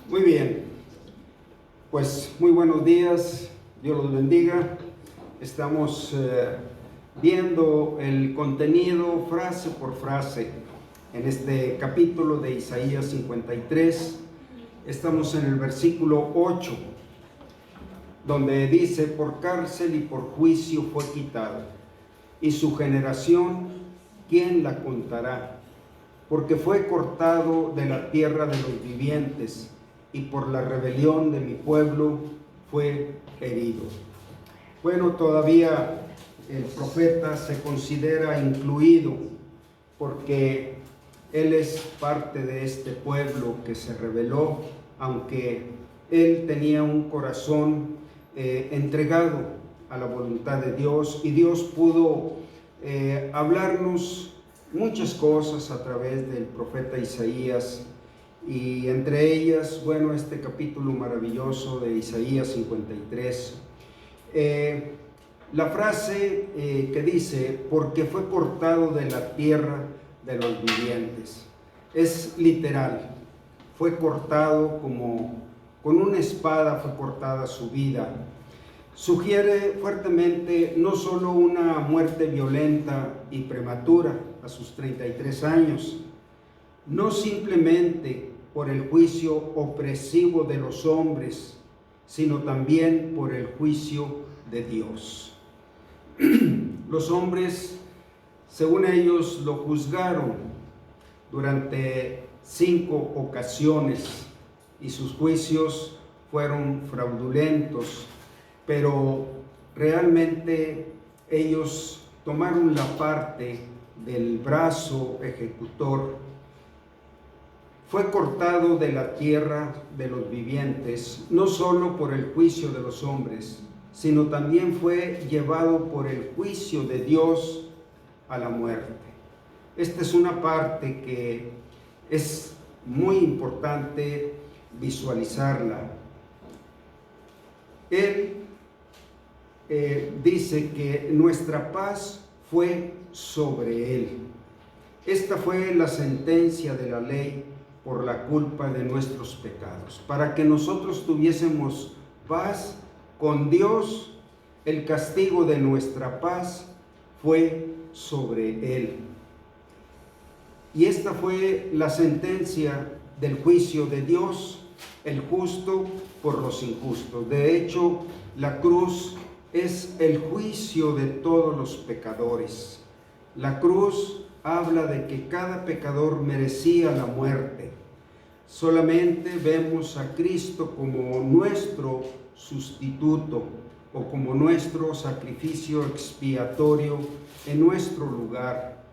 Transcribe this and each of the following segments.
Muy bien, pues muy buenos días, Dios los bendiga. Estamos viendo el contenido frase por frase en este capítulo de Isaías 53. Estamos en el versículo 8, donde dice: por cárcel y por juicio fue quitado, y su generación, ¿quién la contará? Porque fue cortado de la tierra de los vivientes, y por la rebelión de mi pueblo fue herido. Bueno, todavía el profeta se considera incluido, porque él es parte de este pueblo que se rebeló, aunque él tenía un corazón entregado a la voluntad de Dios, y Dios pudo hablarnos muchas cosas a través del profeta Isaías, y entre ellas, bueno, este capítulo maravilloso de Isaías 53. La frase que dice: porque fue cortado de la tierra de los vivientes, es literal. Fue cortado como con una espada, fue cortada su vida. Sugiere fuertemente no solo una muerte violenta y prematura a sus 33 años, no simplemente por el juicio opresivo de los hombres, sino también por el juicio de Dios. Los hombres, según ellos, lo juzgaron durante 5 ocasiones, y sus juicios fueron fraudulentos, pero realmente ellos tomaron la parte del brazo ejecutor. Fue cortado de la tierra de los vivientes, no solo por el juicio de los hombres, sino también fue llevado por el juicio de Dios a la muerte. Esta es una parte que es muy importante visualizarla. Él dice que nuestra paz fue sobre él. Esta fue la sentencia de la ley por la culpa de nuestros pecados. Para que nosotros tuviésemos paz con Dios, el castigo de nuestra paz fue sobre él. Y esta fue la sentencia del juicio de Dios, el justo por los injustos. De hecho, la cruz es el juicio de todos los pecadores. La cruz habla de que cada pecador merecía la muerte. Solamente vemos a Cristo como nuestro sustituto, o como nuestro sacrificio expiatorio en nuestro lugar.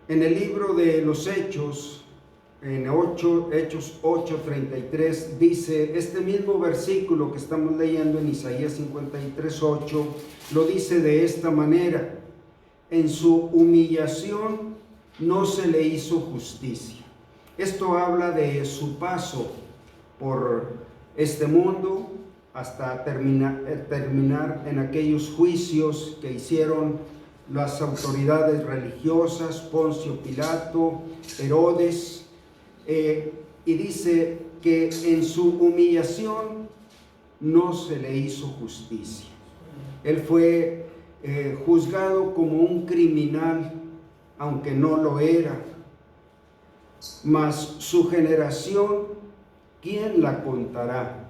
En el libro de los Hechos, en Hechos 8:33, dice este mismo versículo que estamos leyendo en Isaías 53:8, lo dice de esta manera: en su humillación no se le hizo justicia. Esto habla de su paso por este mundo hasta terminar en aquellos juicios que hicieron las autoridades religiosas, Poncio Pilato, Herodes, y dice que en su humillación no se le hizo justicia. Él fue juzgado como un criminal, aunque no lo era. Mas su generación, ¿quién la contará?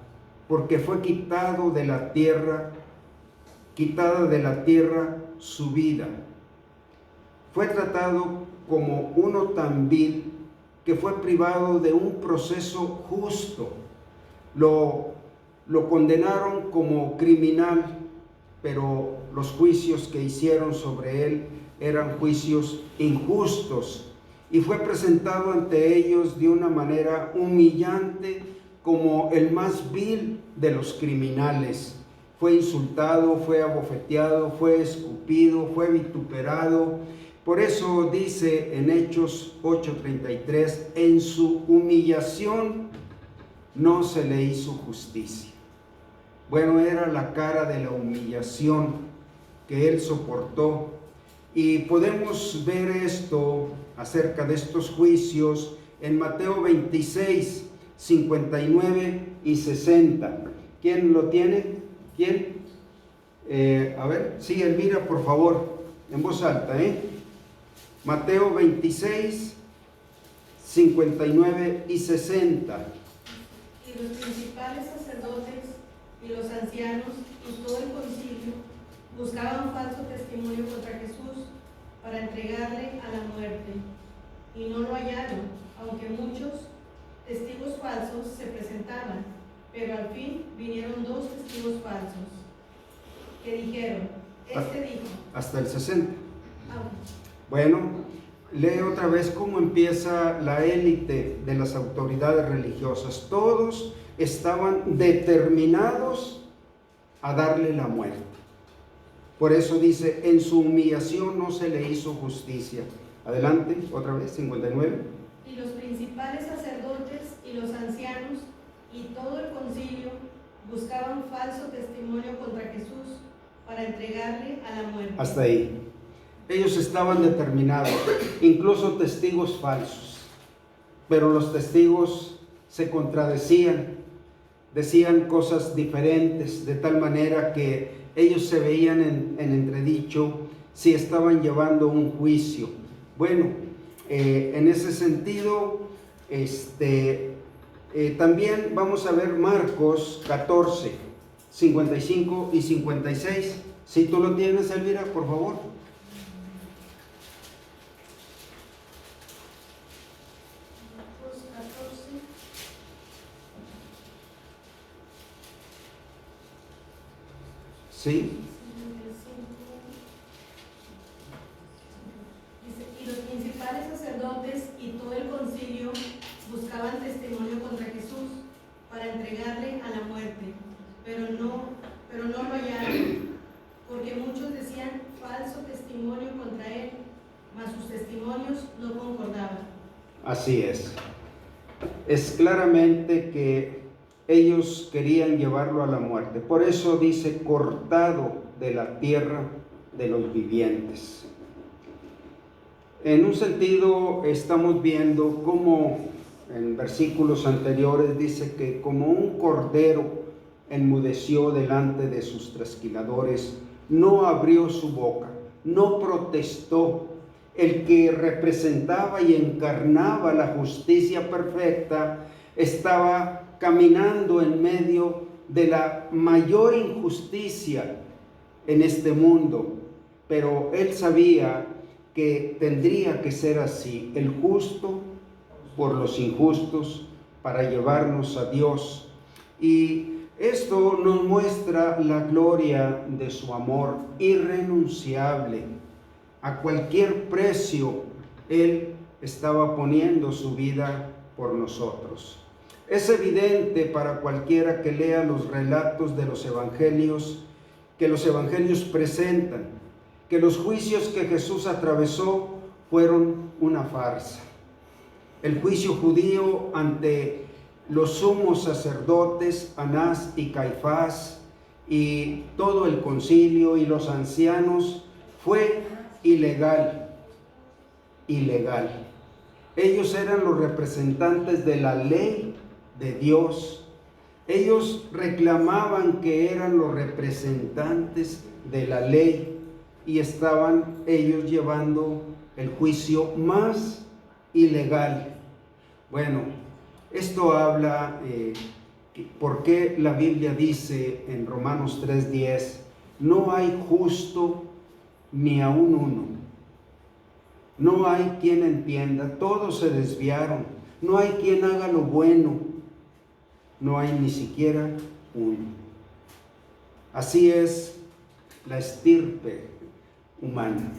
Porque fue quitada de la tierra su vida. Fue tratado como uno tan vil, que fue privado de un proceso justo. Lo condenaron como criminal, pero los juicios que hicieron sobre él eran juicios injustos, y fue presentado ante ellos de una manera humillante, como el más vil de los criminales. Fue insultado, fue abofeteado, fue escupido, fue vituperado. Por eso dice en Hechos 8:33, en su humillación no se le hizo justicia. Bueno, era la cara de la humillación que él soportó, Y podemos ver esto acerca de estos juicios en Mateo 26, 59 y 60. ¿Quién lo tiene? ¿Quién? A ver, sí, Elvira, por favor, en voz alta, Mateo 26, 59 y 60. Y los principales sacerdotes y los ancianos y todo el concilio buscaban falso testimonio contra Jesús para entregarle a la muerte, y no lo hallaron, aunque muchos testigos falsos se presentaban, pero al fin vinieron 2 testigos falsos, que dijeron, dijo. Hasta el 60. Ah, Bueno, lee otra vez cómo empieza la élite de las autoridades religiosas. Todos estaban determinados a darle la muerte. Por eso dice, en su humillación no se le hizo justicia. Adelante, otra vez, 59. Y los principales sacerdotes y los ancianos y todo el concilio buscaban falso testimonio contra Jesús para entregarle a la muerte. Hasta ahí. Ellos estaban determinados, incluso testigos falsos. Pero los testigos se contradecían, decían cosas diferentes, de tal manera que ellos se veían en entredicho si estaban llevando un juicio. Bueno, en ese sentido, también vamos a ver Marcos 14, 55 y 56. Si tú lo tienes, Elvira, por favor. Marcos 14. Sí. Y los principales sacerdotes y todo el concilio buscaban testimonio contra Jesús para entregarle a la muerte, pero no lo hallaron, porque muchos decían falso testimonio contra él, mas sus testimonios no concordaban. Así es. Es claramente que ellos querían llevarlo a la muerte. Por eso dice, cortado de la tierra de los vivientes. En un sentido, estamos viendo cómo en versículos anteriores dice que como un cordero enmudeció delante de sus trasquiladores, no abrió su boca, no protestó. El que representaba y encarnaba la justicia perfecta estaba caminando en medio de la mayor injusticia en este mundo, pero él sabía que tendría que ser así, el justo por los injustos, para llevarnos a Dios. Y esto nos muestra la gloria de su amor irrenunciable. A cualquier precio, Él estaba poniendo su vida por nosotros. Es evidente para cualquiera que lea los relatos de los evangelios, que los evangelios presentan, que los juicios que Jesús atravesó fueron una farsa. El juicio judío ante los sumos sacerdotes, Anás y Caifás, y todo el concilio y los ancianos, fue ilegal. Ellos eran los representantes de la ley de Dios. Ellos reclamaban que eran los representantes de la ley y estaban ellos llevando el juicio más ilegal. Bueno, esto habla porque la Biblia dice en Romanos 3:10, no hay justo ni aun uno. No hay quien entienda, todos se desviaron. No hay quien haga lo bueno. No hay ni siquiera uno. Así es la estirpe humana.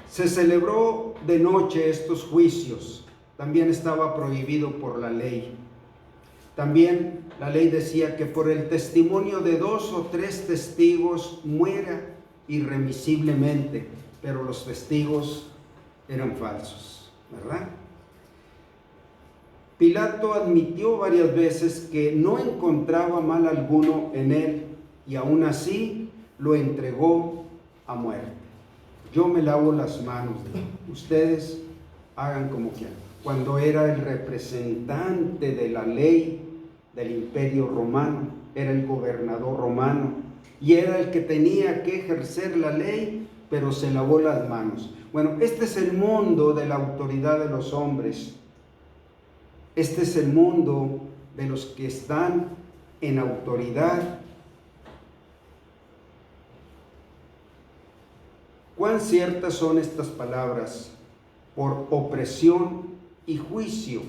Se celebró de noche estos juicios. También estaba prohibido por la ley. También la ley decía que por el testimonio de 2 o 3 testigos muera irremisiblemente, pero los testigos eran falsos, ¿verdad? Pilato admitió varias veces que no encontraba mal alguno en él y aún así lo entregó a muerte. Yo me lavo las manos, ustedes hagan como quieran. Cuando era el representante de la ley del Imperio Romano, era el gobernador romano y era el que tenía que ejercer la ley, pero se lavó las manos. Bueno, este es el mundo de la autoridad de los hombres. Este es el mundo de los que están en autoridad. ¿Cuán ciertas son estas palabras? Por opresión y juicio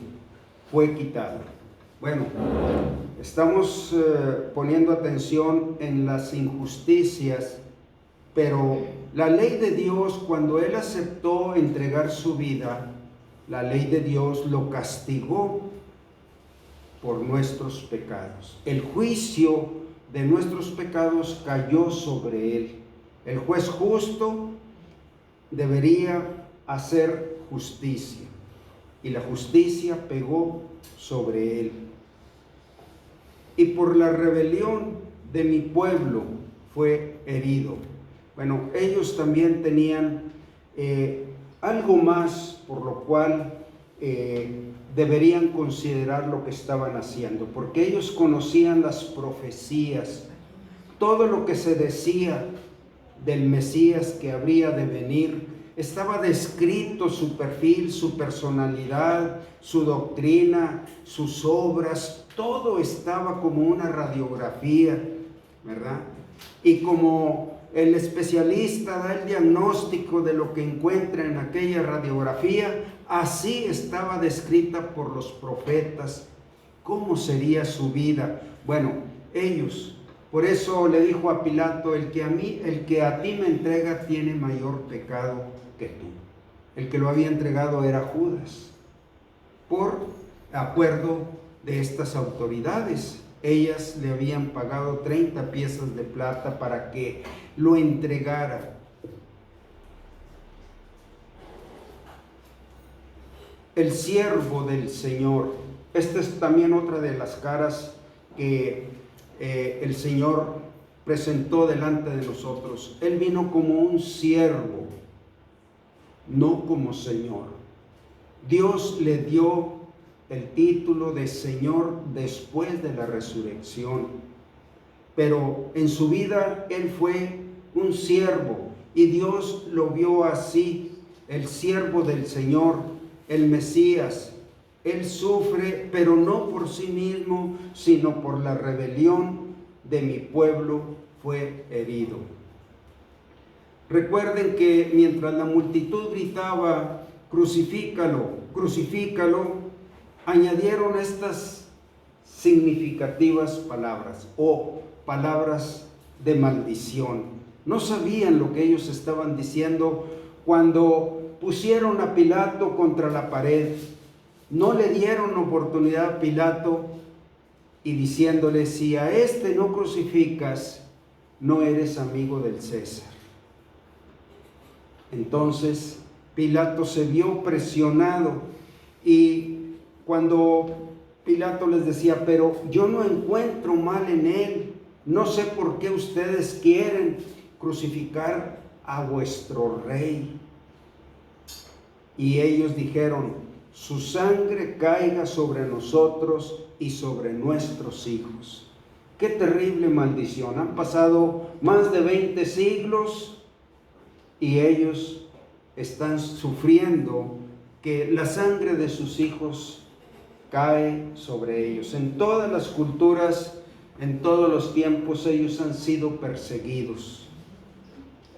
fue quitado. Bueno, estamos poniendo atención en las injusticias, pero la ley de Dios, cuando Él aceptó entregar su vida, la ley de Dios lo castigó por nuestros pecados. El juicio de nuestros pecados cayó sobre Él. El juez justo debería hacer justicia y la justicia pegó sobre Él. Y por la rebelión de mi pueblo fue herido. Bueno, ellos también tenían algo más por lo cual deberían considerar lo que estaban haciendo, porque ellos conocían las profecías, todo lo que se decía del Mesías que habría de venir, estaba descrito su perfil, su personalidad, su doctrina, sus obras, todo estaba como una radiografía, ¿verdad? Y como el especialista da el diagnóstico de lo que encuentra en aquella radiografía, así estaba descrita por los profetas. ¿Cómo sería su vida? Bueno, ellos, por eso le dijo a Pilato, el que a ti me entrega tiene mayor pecado que tú. El que lo había entregado era Judas, por acuerdo de estas autoridades. Ellas le habían pagado 30 piezas de plata para que lo entregara. El siervo del Señor. Esta es también otra de las caras que el Señor presentó delante de nosotros. Él vino como un siervo, no como Señor. Dios le dio el título de Señor después de la resurrección, pero en su vida Él fue un siervo y Dios lo vio así, el siervo del Señor, el Mesías. Él sufre, pero no por sí mismo, sino por la rebelión de mi pueblo fue herido. Recuerden que mientras la multitud gritaba, crucifícalo, crucifícalo, añadieron estas significativas palabras o palabras de maldición. No sabían lo que ellos estaban diciendo cuando pusieron a Pilato contra la pared. No le dieron oportunidad a Pilato y diciéndole, si a este no crucificas, no eres amigo del César. Entonces Pilato se vio presionado y cuando Pilato les decía, pero yo no encuentro mal en él, no sé por qué ustedes quieren crucificar a vuestro rey. Y ellos dijeron, su sangre caiga sobre nosotros y sobre nuestros hijos. Qué terrible maldición. Han pasado más de 20 siglos y ellos están sufriendo que la sangre de sus hijos cae sobre ellos. En todas las culturas, en todos los tiempos, ellos han sido perseguidos.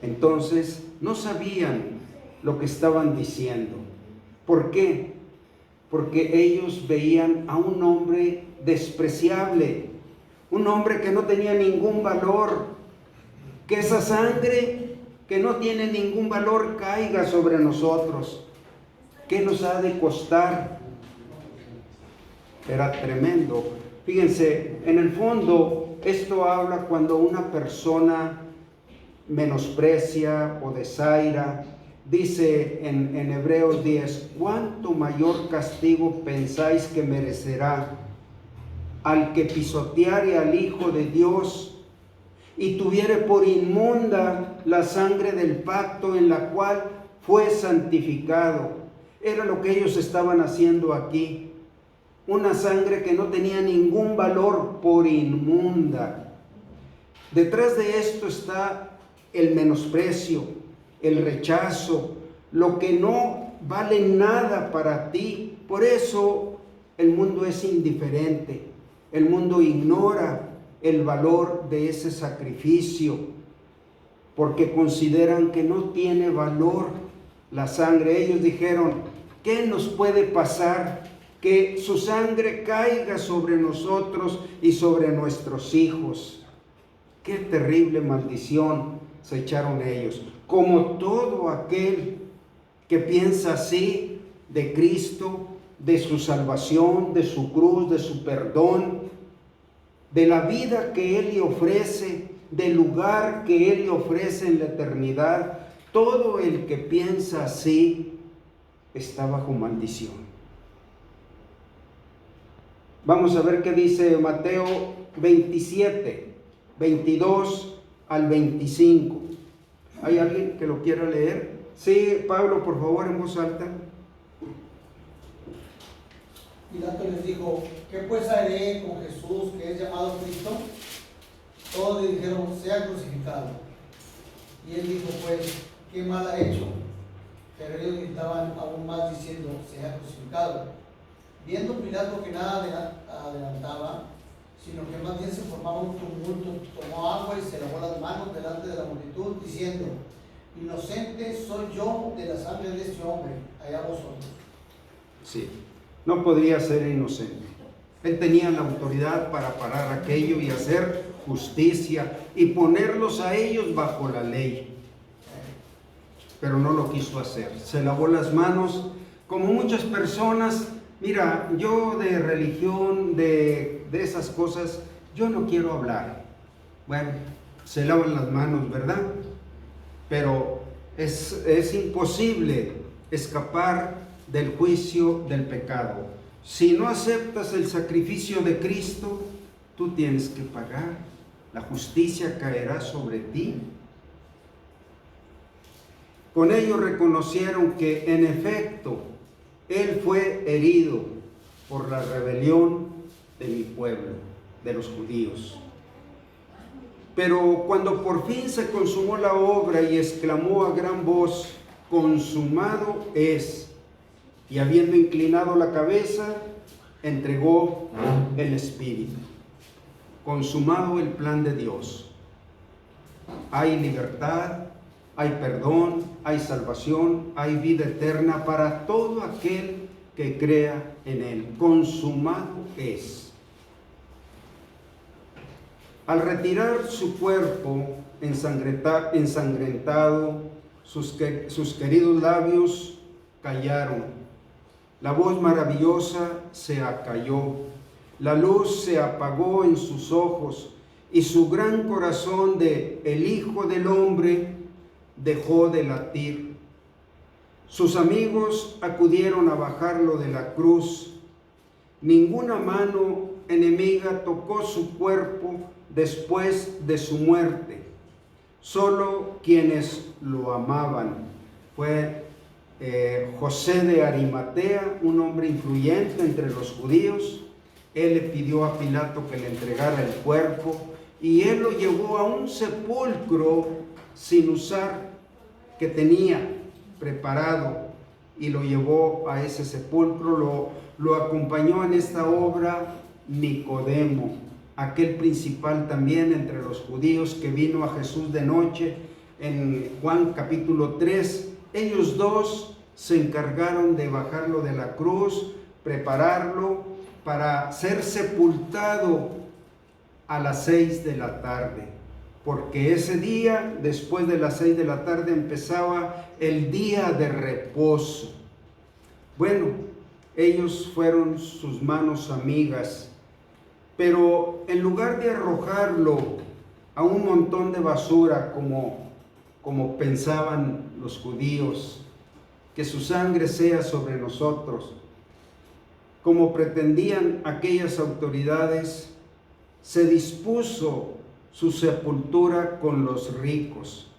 Entonces, no sabían lo que estaban diciendo. ¿Por qué? Porque ellos veían a un hombre despreciable, un hombre que no tenía ningún valor, que esa sangre que no tiene ningún valor caiga sobre nosotros. ¿Qué nos ha de costar? Era tremendo. Fíjense, en el fondo, esto habla cuando una persona menosprecia o desaira dice en Hebreos 10, ¿cuánto mayor castigo pensáis que merecerá al que pisoteare al Hijo de Dios y tuviere por inmunda la sangre del pacto en la cual fue santificado? Era lo que ellos estaban haciendo aquí. Una sangre que no tenía ningún valor, por inmunda. Detrás de esto está el menosprecio, el rechazo, lo que no vale nada para ti. Por eso el mundo es indiferente. El mundo ignora el valor de ese sacrificio, porque consideran que no tiene valor la sangre. Ellos dijeron, ¿qué nos puede pasar? Que su sangre caiga sobre nosotros y sobre nuestros hijos. Qué terrible maldición se echaron ellos. Como todo aquel que piensa así de Cristo, de su salvación, de su cruz, de su perdón, de la vida que Él le ofrece, del lugar que Él le ofrece en la eternidad, todo el que piensa así está bajo maldición. Vamos a ver qué dice Mateo 27, 22 al 25. ¿Hay alguien que lo quiera leer? Sí, Pablo, por favor, en voz alta. Pilato les dijo, ¿qué pues haré con Jesús, que es llamado Cristo? Todos le dijeron, sea crucificado. Y él dijo, pues, ¿qué mal ha hecho? Pero ellos gritaban aún más diciendo, sea crucificado. Viendo Pilato que nada adelantaba, sino que más bien se formaba un tumulto, tomó agua y se lavó las manos delante de la multitud, diciendo, inocente soy yo de la sangre de este hombre, allá vosotros. Sí, no podría ser inocente. Él tenía la autoridad para parar aquello y hacer justicia y ponerlos a ellos bajo la ley. Pero no lo quiso hacer. Se lavó las manos, como muchas personas. Mira, yo de religión, de esas cosas, yo no quiero hablar. Bueno, se lavan las manos, ¿verdad? Pero es imposible escapar del juicio del pecado. Si no aceptas el sacrificio de Cristo, tú tienes que pagar. La justicia caerá sobre ti. Con ello reconocieron que en efecto Él fue herido por la rebelión de mi pueblo, de los judíos. Pero cuando por fin se consumó la obra y exclamó a gran voz, consumado es, y habiendo inclinado la cabeza, entregó el Espíritu. Consumado el plan de Dios. Hay libertad, hay perdón, hay salvación, hay vida eterna para todo aquel que crea en Él. Consumado es. Al retirar su cuerpo ensangrentado, sus queridos labios callaron. La voz maravillosa se acalló. La luz se apagó en sus ojos y su gran corazón de el Hijo del Hombre dejó de latir. Sus amigos acudieron a bajarlo de la cruz. Ninguna mano enemiga tocó su cuerpo después de su muerte. Solo quienes lo amaban. Fue José de Arimatea, un hombre influyente entre los judíos. Él le pidió a Pilato que le entregara el cuerpo y él lo llevó a un sepulcro sin usar, que tenía preparado, y lo llevó a ese sepulcro. Lo acompañó en esta obra Nicodemo, aquel principal también entre los judíos que vino a Jesús de noche. En Juan capítulo 3, ellos dos se encargaron de bajarlo de la cruz, prepararlo para ser sepultado a las 6 de la tarde, porque ese día, después de las 6 de la tarde, empezaba el día de reposo. Bueno, ellos fueron sus manos amigas, pero en lugar de arrojarlo a un montón de basura, como como pensaban los judíos, que su sangre sea sobre nosotros. Como pretendían aquellas autoridades, se dispuso su sepultura con los ricos,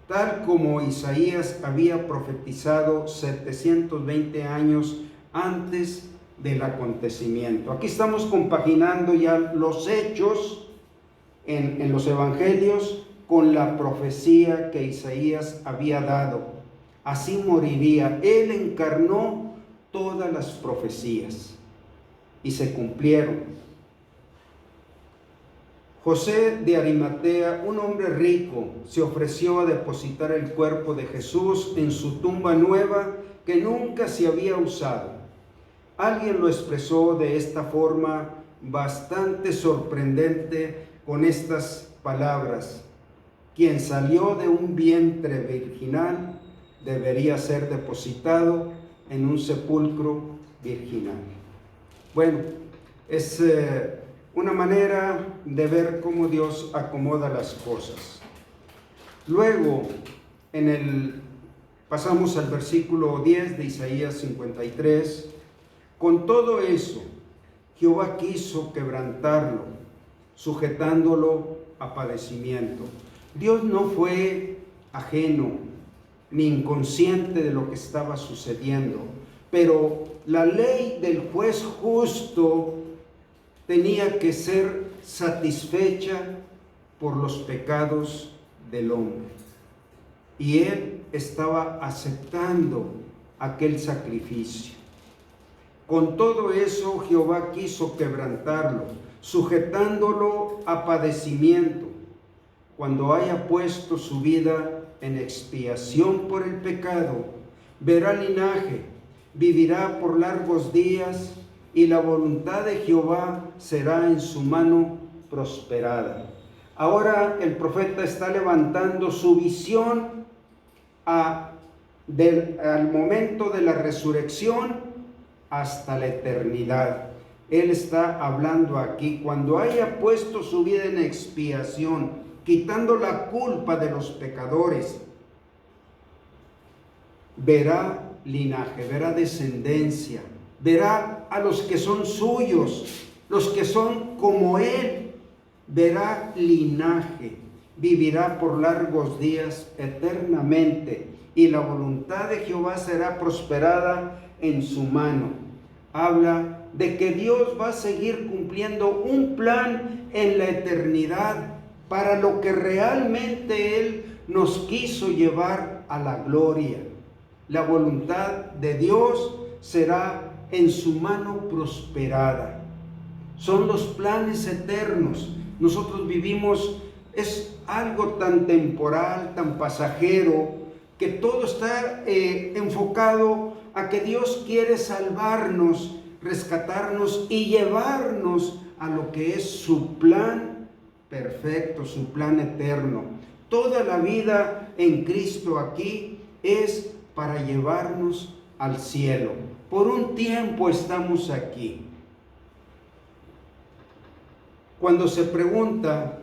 tal como Isaías había profetizado 720 años antes del acontecimiento. Aquí estamos compaginando ya los hechos en los evangelios con la profecía que Isaías había dado. Así moriría. Él encarnó todas las profecías y se cumplieron. José de Arimatea, un hombre rico, se ofreció a depositar el cuerpo de Jesús en su tumba nueva que nunca se había usado. Alguien lo expresó de esta forma bastante sorprendente con estas palabras: quien salió de un vientre virginal debería ser depositado en un sepulcro virginal. Bueno, es una manera de ver cómo Dios acomoda las cosas. Luego, pasamos al versículo 10 de Isaías 53. Con todo eso, Jehová quiso quebrantarlo, sujetándolo a padecimiento. Dios no fue ajeno ni inconsciente de lo que estaba sucediendo, pero la ley del juez justo tenía que ser satisfecha por los pecados del hombre. Y él estaba aceptando aquel sacrificio. Con todo eso, Jehová quiso quebrantarlo, sujetándolo a padecimiento. Cuando haya puesto su vida en expiación por el pecado, verá linaje, vivirá por largos días, y la voluntad de Jehová será en su mano prosperada. Ahora el profeta está levantando su visión al momento de la resurrección hasta la eternidad. Él está hablando aquí, cuando haya puesto su vida en expiación, quitando la culpa de los pecadores, verá linaje, verá descendencia, verá a los que son suyos, los que son como él, verá linaje, vivirá por largos días eternamente, y la voluntad de Jehová será prosperada en su mano. Habla de que Dios va a seguir cumpliendo un plan en la eternidad para lo que realmente Él nos quiso llevar a la gloria. La voluntad de Dios será en su mano prosperada. Son los planes eternos. Nosotros vivimos, es algo tan temporal, tan pasajero, que todo está enfocado a que Dios quiere salvarnos, rescatarnos y llevarnos a lo que es su plan perfecto, su plan eterno. Toda la vida en Cristo aquí es para llevarnos al cielo. Por un tiempo estamos aquí. Cuando se pregunta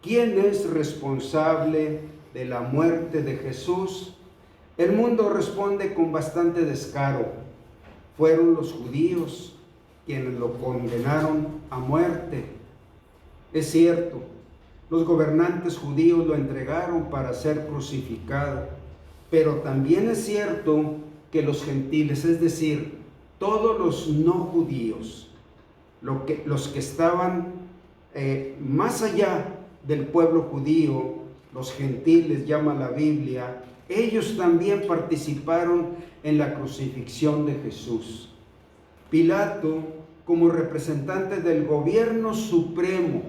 quién es responsable de la muerte de Jesús, el mundo responde con bastante descaro. Fueron los judíos quienes lo condenaron a muerte. Es cierto, los gobernantes judíos lo entregaron para ser crucificado, pero también es cierto que los gentiles, es decir, todos los no judíos, los que estaban más allá del pueblo judío, los gentiles llama la Biblia, ellos también participaron en la crucifixión de Jesús. Pilato, como representante del gobierno supremo,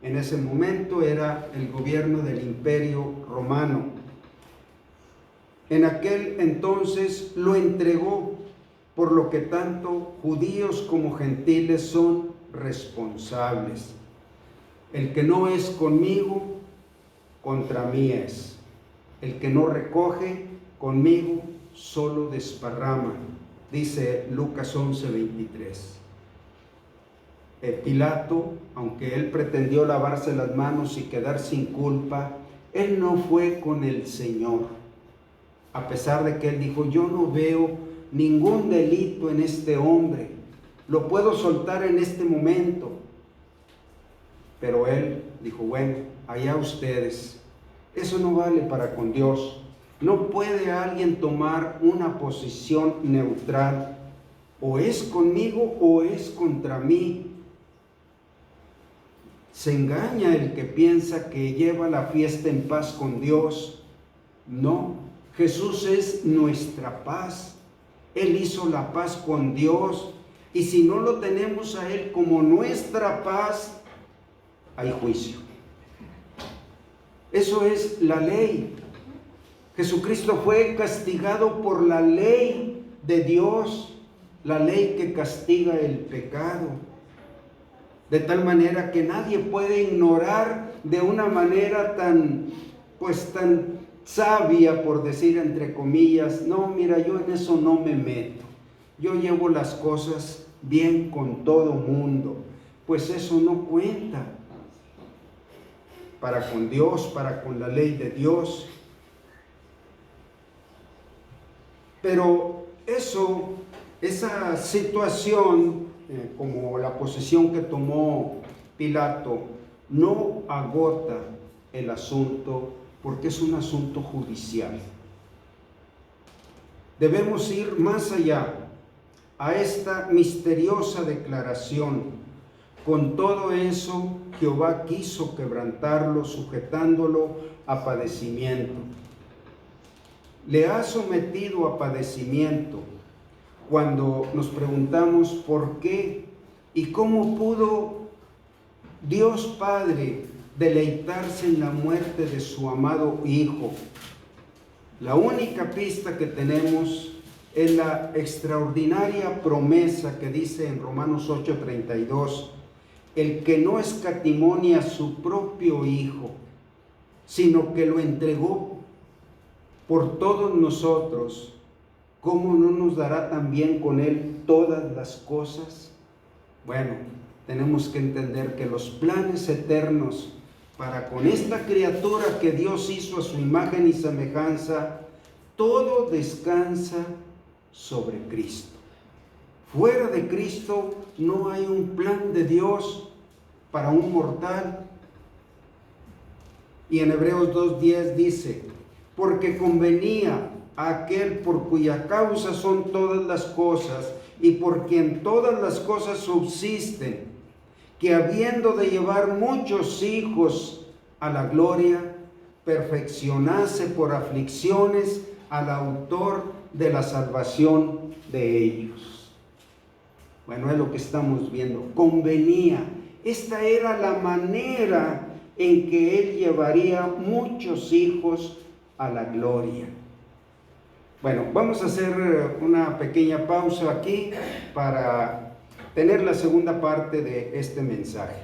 en ese momento era el gobierno del Imperio Romano, en aquel entonces lo entregó, por lo que tanto judíos como gentiles son responsables. El que no es conmigo, contra mí es. El que no recoge conmigo, solo desparrama, dice Lucas 11:23. Pilato, aunque él pretendió lavarse las manos y quedar sin culpa, Él no fue con el Señor, a pesar de que él dijo, yo no veo ningún delito en este hombre, lo puedo soltar en este momento. Pero él dijo, bueno, allá ustedes, eso no vale para con Dios. No puede alguien tomar una posición neutral, o es conmigo o es contra mí. Se engaña el que piensa que lleva la fiesta en paz con Dios. No, Jesús es nuestra paz. Él hizo la paz con Dios. Y si no lo tenemos a Él como nuestra paz, hay juicio. Eso es la ley. Jesucristo fue castigado por la ley de Dios, la ley que castiga el pecado. De tal manera que nadie puede ignorar de una manera tan sabia, por decir entre comillas, no, mira, yo en eso no me meto. Yo llevo las cosas bien con todo mundo. Pues eso no cuenta para con Dios, para con la ley de Dios. Pero esa situación, como la posición que tomó Pilato, no agota el asunto, porque es un asunto judicial. Debemos ir más allá a esta misteriosa declaración. Con todo eso, Jehová quiso quebrantarlo, sujetándolo a padecimiento. Le ha sometido a padecimiento. Cuando nos preguntamos por qué y cómo pudo Dios Padre deleitarse en la muerte de su amado Hijo, la única pista que tenemos es la extraordinaria promesa que dice en Romanos 8:32, el que no escatimó ni a su propio Hijo, sino que lo entregó por todos nosotros, ¿cómo no nos dará también con Él todas las cosas? Bueno, tenemos que entender que los planes eternos para con esta criatura que Dios hizo a su imagen y semejanza, todo descansa sobre Cristo. Fuera de Cristo no hay un plan de Dios para un mortal. Y en Hebreos 2:10 dice, porque convenía a aquel por cuya causa son todas las cosas y por quien todas las cosas subsisten, que habiendo de llevar muchos hijos a la gloria, perfeccionase por aflicciones al autor de la salvación de ellos. Bueno, es lo que estamos viendo. Convenía. Esta era la manera en que Él llevaría muchos hijos a la gloria. Bueno, vamos a hacer una pequeña pausa aquí para tener la segunda parte de este mensaje.